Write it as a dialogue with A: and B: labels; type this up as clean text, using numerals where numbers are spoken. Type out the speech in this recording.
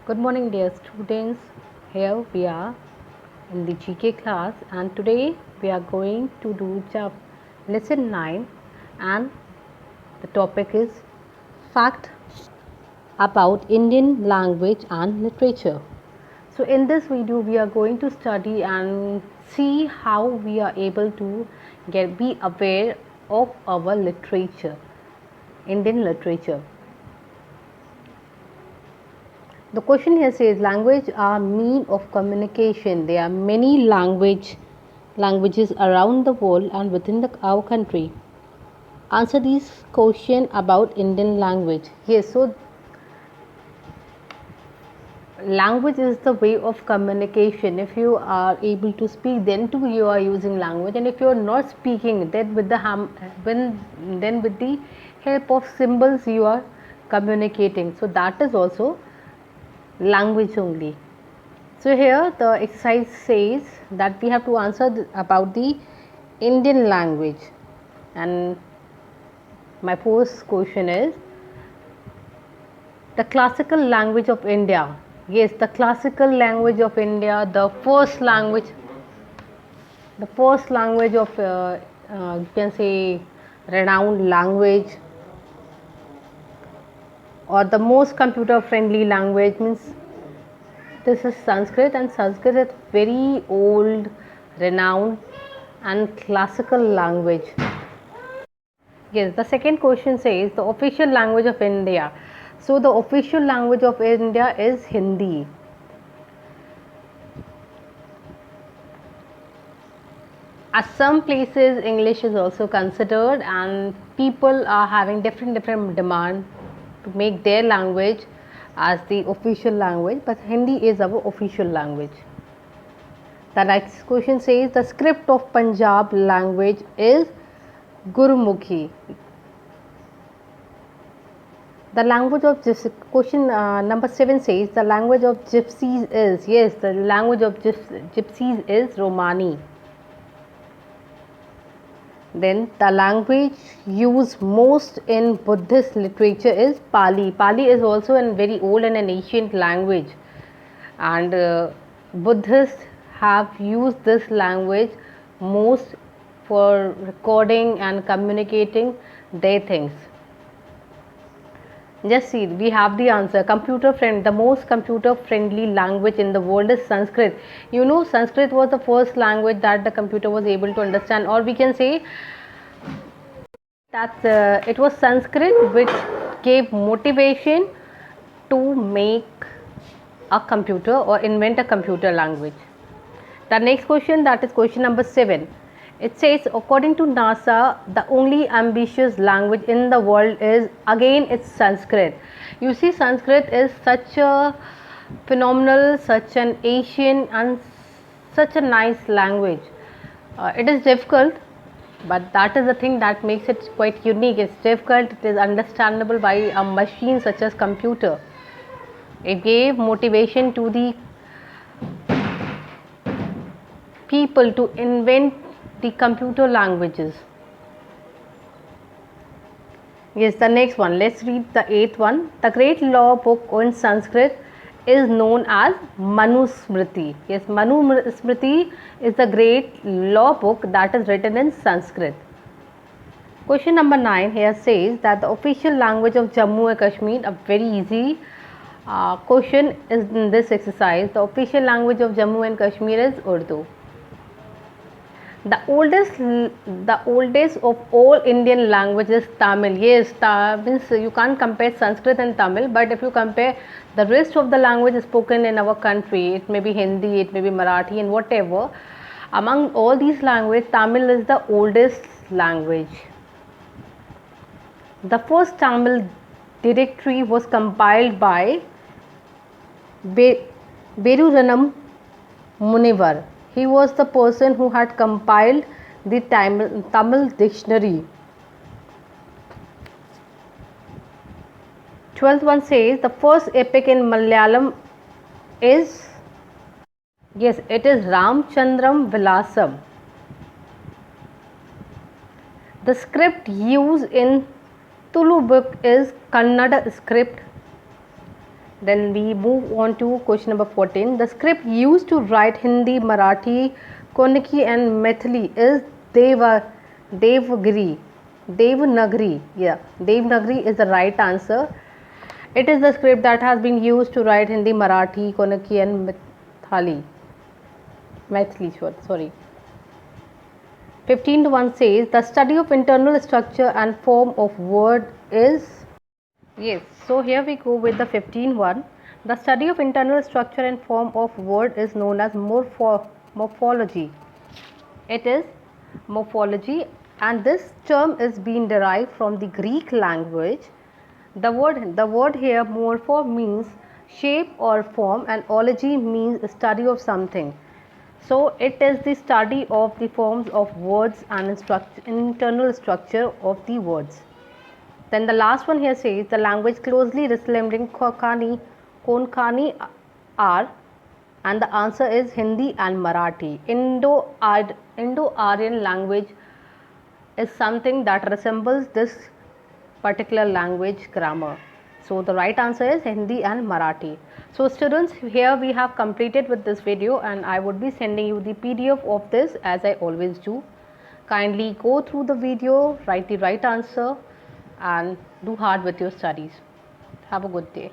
A: Good morning, dear students. Here we are in the GK class, and today we are going to do lesson 9, and the topic is fact about Indian language and literature. So, in this video, we are going to study and see how we are able to be aware of our literature, Indian literature. The question here says language are mean of communication. There are many languages around the world and within our country. Answer these question about Indian language. Yes, so language is the way of communication. If you are able to speak, then too you are using language, and if you are not speaking, then with the help of symbols you are communicating. So that is also language only. So here the exercise says that we have to answer about the Indian language, and my first question is the classical language of India. Yes, the classical language of India, the first language of you can say renowned language, or the most computer friendly language means this is Sanskrit, and Sanskrit is very old, renowned, and classical language. Yes, the second question says the official language of India. So, the official language of India is Hindi. At some places, English is also considered, and people are having different demand to make their language as the official language, but Hindi is our official language. The next question says the script of Punjab language is Gurumukhi. The language of question number 7 says the language of gypsies is, yes, the language of gypsies is Romani. Then the language used most in Buddhist literature is Pali. Pali is also a very old and an ancient language, and Buddhists have used this language most for recording and communicating their things. Just see, we have the answer. The most computer friendly language in the world is Sanskrit. You know, Sanskrit was the first language that the computer was able to understand, or we can say that it was Sanskrit which gave motivation to make a computer or invent a computer language. The next question, that is question number 7. It says, according to NASA, the only ambitious language in the world is, again, it's Sanskrit. You see, Sanskrit is such a phenomenal, such an Asian, and such a nice language. It is difficult, but that is the thing that makes it quite unique. It's difficult, it is understandable by a machine such as computer. It gave motivation to the people to invent the computer languages. Yes, the next one, let's read the 8th one. The great law book in Sanskrit is known as Manusmriti. Yes, Manusmriti is the great law book that is written in Sanskrit. Question number 9 here says that the official language of Jammu and Kashmir, a very easy question is in this exercise. The official language of Jammu and Kashmir is Urdu. The oldest of all Indian languages is Tamil. Yes, means you can't compare Sanskrit and Tamil, but if you compare the rest of the languages spoken in our country, it may be Hindi, it may be Marathi, and whatever. Among all these languages, Tamil is the oldest language. The first Tamil directory was compiled by Beruranam Munivar. He was the person who had compiled the Tamil dictionary. 12th one says the first epic in Malayalam is, yes, it is Ramchandram Vilasam. The script used in Tulu book is Kannada script. Then we move on to question number 14. The script used to write Hindi, Marathi, Koniki and Maithili is Devgiri. Devanagari. Yeah, Devanagari is the right answer. It is the script that has been used to write Hindi, Marathi, Koniki and Maithili, sorry. 15 to 1 says the study of internal structure and form of word is. Yes, so here we go with the 15-1. The study of internal structure and form of word is known as morphology. It is morphology, and this term is being derived from the Greek language. The word here morpho means shape or form, and ology means study of something. So it is the study of the forms of words and internal structure of the words. Then the last one here says the language closely resembling Konkani are, and the answer is Hindi and Marathi. Indo-Aryan language is something that resembles this particular language grammar. So the right answer is Hindi and Marathi. So students, here we have completed with this video, and I would be sending you the PDF of this as I always do. Kindly go through the video, write the right answer and do hard with your studies. Have a good day.